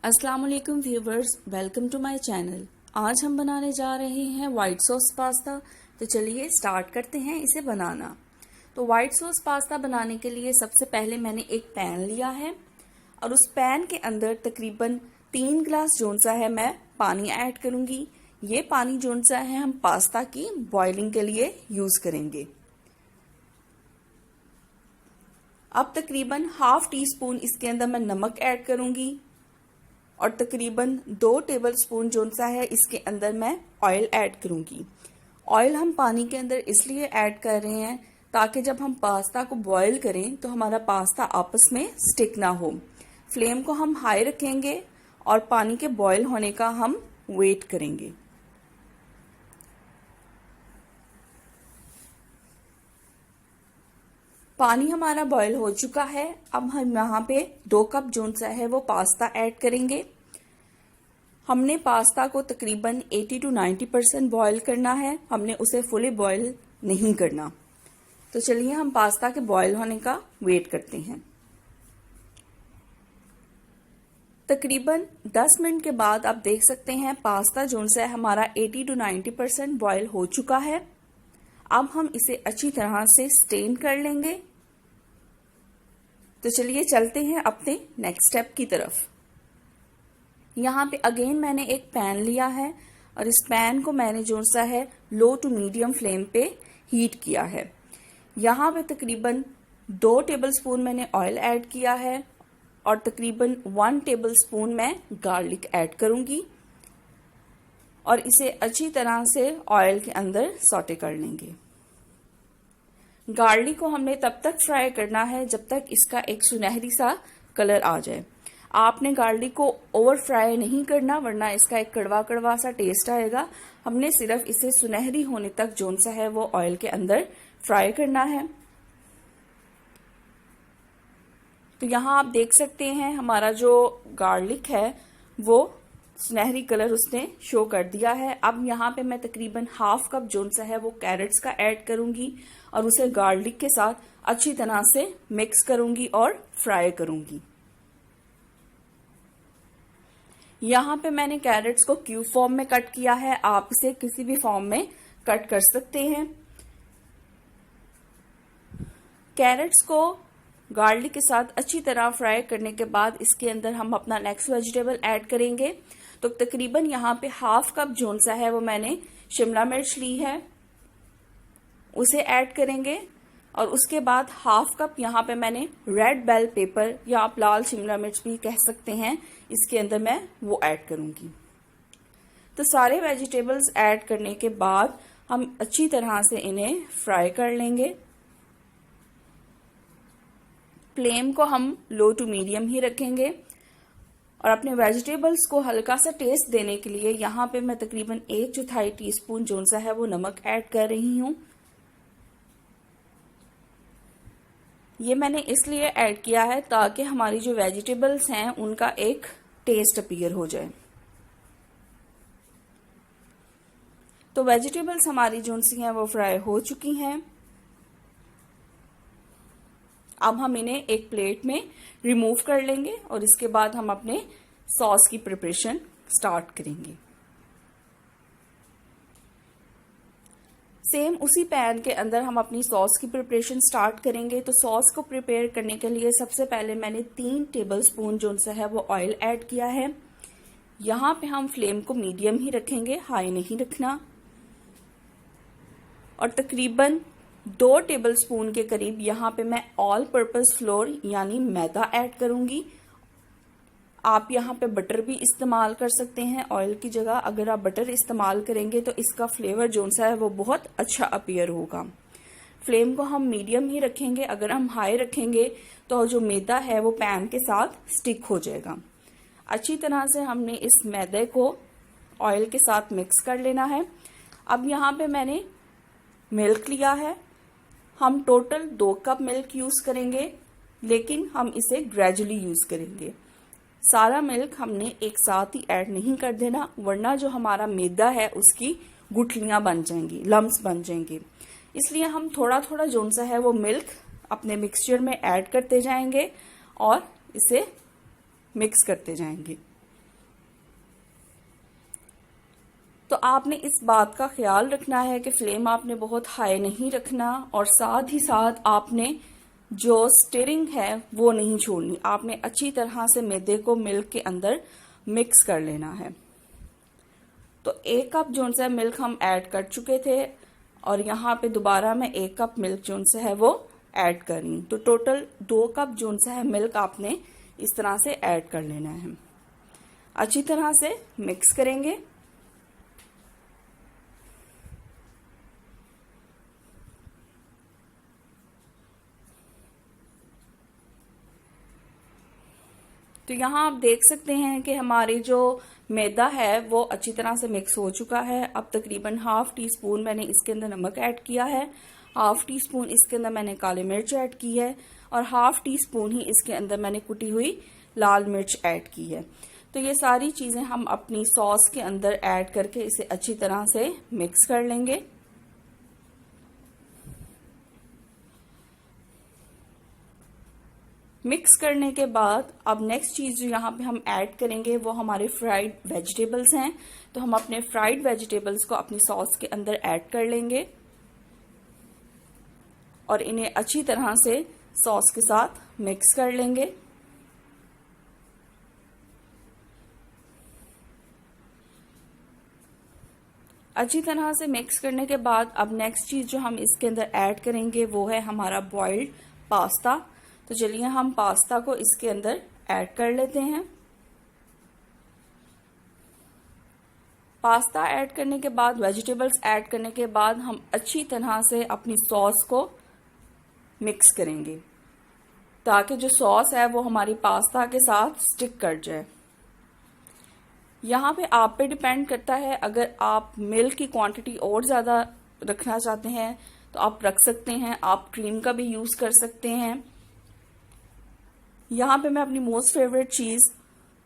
अस्सलाम वालेकुम viewers, welcome to my channel. आज हम बनाने जा रहे हैं वाइट सॉस पास्ता। तो चलिए स्टार्ट करते हैं इसे बनाना। तो वाइट सॉस पास्ता बनाने के लिए सबसे पहले मैंने एक पैन लिया है और उस पैन के अंदर तकरीबन 3 ग्लास जोन सा है मैं पानी ऐड करूंगी। ये पानी जोन सा है हम पास्ता की बॉइलिंग के लिए यूज करेंगे। अब तकरीबन हाफ टी स्पून इसके अंदर मैं नमक ऐड करूंगी और तकरीबन 2 टेबलस्पून जो सा है इसके अंदर मैं ऑयल ऐड करूंगी। ऑयल हम पानी के अंदर इसलिए ऐड कर रहे हैं ताकि जब हम पास्ता को बॉईल करें तो हमारा पास्ता आपस में स्टिक ना हो। फ्लेम को हम हाई रखेंगे और पानी के बॉईल होने का हम वेट करेंगे। पानी हमारा बॉईल हो चुका है। अब हम यहाँ पे 2 कप जोन सा है वो पास्ता ऐड करेंगे। हमने पास्ता को तकरीबन 80 to 90% बॉईल करना है, हमने उसे फुली बॉईल नहीं करना। तो चलिए हम पास्ता के बॉईल होने का वेट करते हैं। तकरीबन 10 मिनट के बाद आप देख सकते हैं पास्ता जोन सा है हमारा 80 to 90% बॉईल हो चुका है। अब हम इसे अच्छी तरह से स्टेन कर लेंगे। तो चलिए चलते हैं अपने नेक्स्ट स्टेप की तरफ। यहाँ पे अगेन मैंने एक पैन लिया है और इस पैन को मैंने जो सा है लो टू मीडियम फ्लेम पे हीट किया है। यहाँ पे तकरीबन 2 टेबलस्पून मैंने ऑयल ऐड किया है और तकरीबन 1 टेबलस्पून मैं गार्लिक ऐड करूंगी और इसे अच्छी तरह से ऑयल के अंदर सौटे कर लेंगे। गार्लिक को हमने तब तक फ्राई करना है जब तक इसका एक सुनहरी सा कलर आ जाए। आपने गार्लिक को ओवर फ्राई नहीं करना वरना इसका एक कड़वा कड़वा सा टेस्ट आएगा। हमने सिर्फ इसे सुनहरी होने तक जोन सा है वो ऑयल के अंदर फ्राई करना है। तो यहाँ आप देख सकते हैं हमारा जो गार्लिक है वो सुनहरी कलर उसने शो कर दिया है। अब यहाँ पे मैं तकरीबन हाफ कप जोन सा है वो कैरेट्स का ऐड करूंगी और उसे गार्लिक के साथ अच्छी तरह से मिक्स करूंगी और फ्राई करूंगी। यहाँ पे मैंने कैरेट्स को क्यूब फॉर्म में कट किया है, आप इसे किसी भी फॉर्म में कट कर सकते हैं। कैरेट्स को गार्लिक के साथ अच्छी तरह फ्राई करने के बाद इसके अंदर हम अपना नेक्स्ट वेजिटेबल ऐड करेंगे। तो तकरीबन यहाँ पे हाफ कप जोन सा है वो मैंने शिमला मिर्च ली है, उसे ऐड करेंगे और उसके बाद हाफ कप यहाँ पे मैंने रेड बेल पेपर या आप लाल शिमला मिर्च भी कह सकते हैं, इसके अंदर मैं वो ऐड करूंगी। तो सारे वेजिटेबल्स ऐड करने के बाद हम अच्छी तरह से इन्हें फ्राई कर लेंगे। फ्लेम को हम लो टू मीडियम ही रखेंगे और अपने वेजिटेबल्स को हल्का सा टेस्ट देने के लिए यहाँ पे मैं तकरीबन 1/4 टीस्पून जोन सा है वो नमक ऐड कर रही हूँ। ये मैंने इसलिए ऐड किया है ताकि हमारी जो वेजिटेबल्स हैं उनका एक टेस्ट अपीयर हो जाए। तो वेजिटेबल्स हमारी जोन सी हैं वो फ्राई हो चुकी हैं। अब हम इन्हें एक प्लेट में रिमूव कर लेंगे और इसके बाद हम अपने सॉस की प्रिपरेशन स्टार्ट करेंगे। सेम उसी पैन के अंदर हम अपनी सॉस की प्रिपरेशन स्टार्ट करेंगे। तो सॉस को प्रिपेयर करने के लिए सबसे पहले मैंने 3 टेबलस्पून जो सा है वो ऑयल ऐड किया है। यहाँ पे हम फ्लेम को मीडियम ही रखेंगे, हाई नहीं रखना। और तकरीबन 2 टेबलस्पून के करीब यहाँ पे मैं ऑल पर्पस फ्लोर यानी मैदा ऐड करूंगी। आप यहाँ पे बटर भी इस्तेमाल कर सकते हैं ऑयल की जगह। अगर आप बटर इस्तेमाल करेंगे तो इसका फ्लेवर जो सा है वो बहुत अच्छा अपीयर होगा। फ्लेम को हम मीडियम ही रखेंगे, अगर हम हाई रखेंगे तो जो मैदा है वो पैन के साथ स्टिक हो जाएगा। अच्छी तरह से हमने इस मैदे को ऑयल के साथ मिक्स कर लेना है। अब यहाँ पे मैंने मिल्क लिया है, हम टोटल 2 कप मिल्क यूज करेंगे लेकिन हम इसे ग्रेजुअली यूज करेंगे। सारा मिल्क हमने एक साथ ही ऐड नहीं कर देना वरना जो हमारा मैदा है उसकी गुठलियां बन जाएंगी, लम्स बन जाएंगे। इसलिए हम थोड़ा थोड़ा जोन सा है वो मिल्क अपने मिक्सचर में ऐड करते जाएंगे और इसे मिक्स करते जाएंगे। तो आपने इस बात का ख्याल रखना है कि फ्लेम आपने बहुत हाई नहीं रखना, और साथ ही साथ आपने जो स्टिरिंग है वो नहीं छोड़नी। आपने अच्छी तरह से मैदे को मिल्क के अंदर मिक्स कर लेना है। तो 1 कप जो है मिल्क हम ऐड कर चुके थे, और यहाँ पे दोबारा मैं 1 कप मिल्क जो है वो ऐड कर रही हूँ। तो टोटल 2 कप जो है मिल्क आपने इस तरह से ऐड कर लेना है। अच्छी तरह से मिक्स करेंगे। तो यहाँ आप देख सकते हैं कि हमारे जो मैदा है वो अच्छी तरह से मिक्स हो चुका है। अब तकरीबन ½ टी स्पून मैंने इसके अंदर नमक ऐड किया है, ½ टी स्पून इसके अंदर मैंने काली मिर्च ऐड की है, और ½ टी स्पून ही इसके अंदर मैंने कुटी हुई लाल मिर्च ऐड की है। तो ये सारी चीजें हम अपनी सॉस के अंदर ऐड करके इसे अच्छी तरह से मिक्स कर लेंगे। मिक्स करने के बाद अब नेक्स्ट चीज जो यहाँ पे हम ऐड करेंगे वो हमारे फ्राइड वेजिटेबल्स हैं। तो हम अपने फ्राइड वेजिटेबल्स को अपनी सॉस के अंदर ऐड कर लेंगे और इन्हें अच्छी तरह से सॉस के साथ मिक्स कर लेंगे। अच्छी तरह से मिक्स करने के बाद अब नेक्स्ट चीज जो हम इसके अंदर ऐड करेंगे वो है हमारा बॉइल्ड पास्ता। तो चलिए हम पास्ता को इसके अंदर ऐड कर लेते हैं। पास्ता ऐड करने के बाद, वेजिटेबल्स ऐड करने के बाद हम अच्छी तरह से अपनी सॉस को मिक्स करेंगे ताकि जो सॉस है वो हमारी पास्ता के साथ स्टिक कर जाए। यहाँ पे आप पे डिपेंड करता है, अगर आप मिल्क की क्वांटिटी और ज़्यादा रखना चाहते हैं तो आप रख सकते हैं, आप क्रीम का भी यूज़ कर सकते हैं। यहाँ पे मैं अपनी मोस्ट फेवरेट चीज़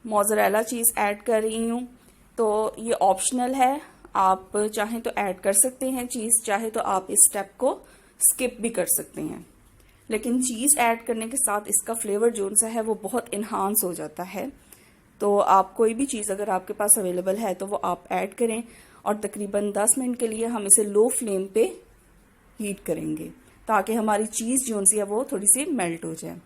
मोज़रेला चीज़ ऐड कर रही हूँ। तो ये ऑप्शनल है, आप चाहें तो ऐड कर सकते हैं चीज़, चाहे तो आप इस स्टेप को स्किप भी कर सकते हैं। लेकिन चीज़ ऐड करने के साथ इसका फ्लेवर जो सा है वो बहुत इन्हांस हो जाता है। तो आप कोई भी चीज़ अगर आपके पास अवेलेबल है तो वो आप ऐड करें, और तकरीबन 10 मिनट के लिए हम इसे लो फ्लेम पे हीट करेंगे ताकि हमारी चीज़ जो सी है वो थोड़ी सी मेल्ट हो जाए।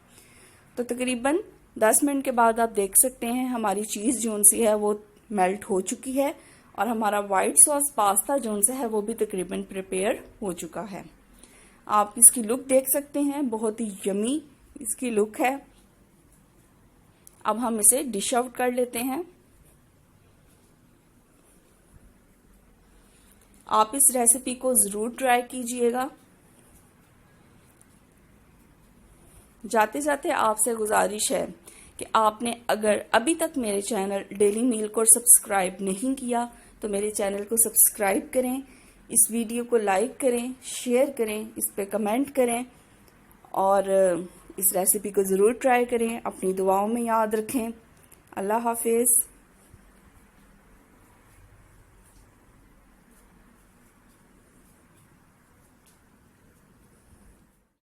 तो तकरीबन 10 मिनट के बाद आप देख सकते हैं हमारी चीज़ जो सी है वो मेल्ट हो चुकी है, और हमारा वाइट सॉस पास्ता जो सा है वो भी तकरीबन प्रिपेयर हो चुका है। आप इसकी लुक देख सकते हैं, बहुत ही यमी इसकी लुक है। अब हम इसे डिश आउट कर लेते हैं। आप इस रेसिपी को ज़रूर ट्राई कीजिएगा। जाते जाते आपसे गुजारिश है कि आपने अगर अभी तक मेरे चैनल डेली मील को सब्सक्राइब नहीं किया तो मेरे चैनल को सब्सक्राइब करें, इस वीडियो को लाइक करें, शेयर करें, इस पे कमेंट करें, और इस रेसिपी को ज़रूर ट्राई करें। अपनी दुआओं में याद रखें। अल्लाह हाफिज़।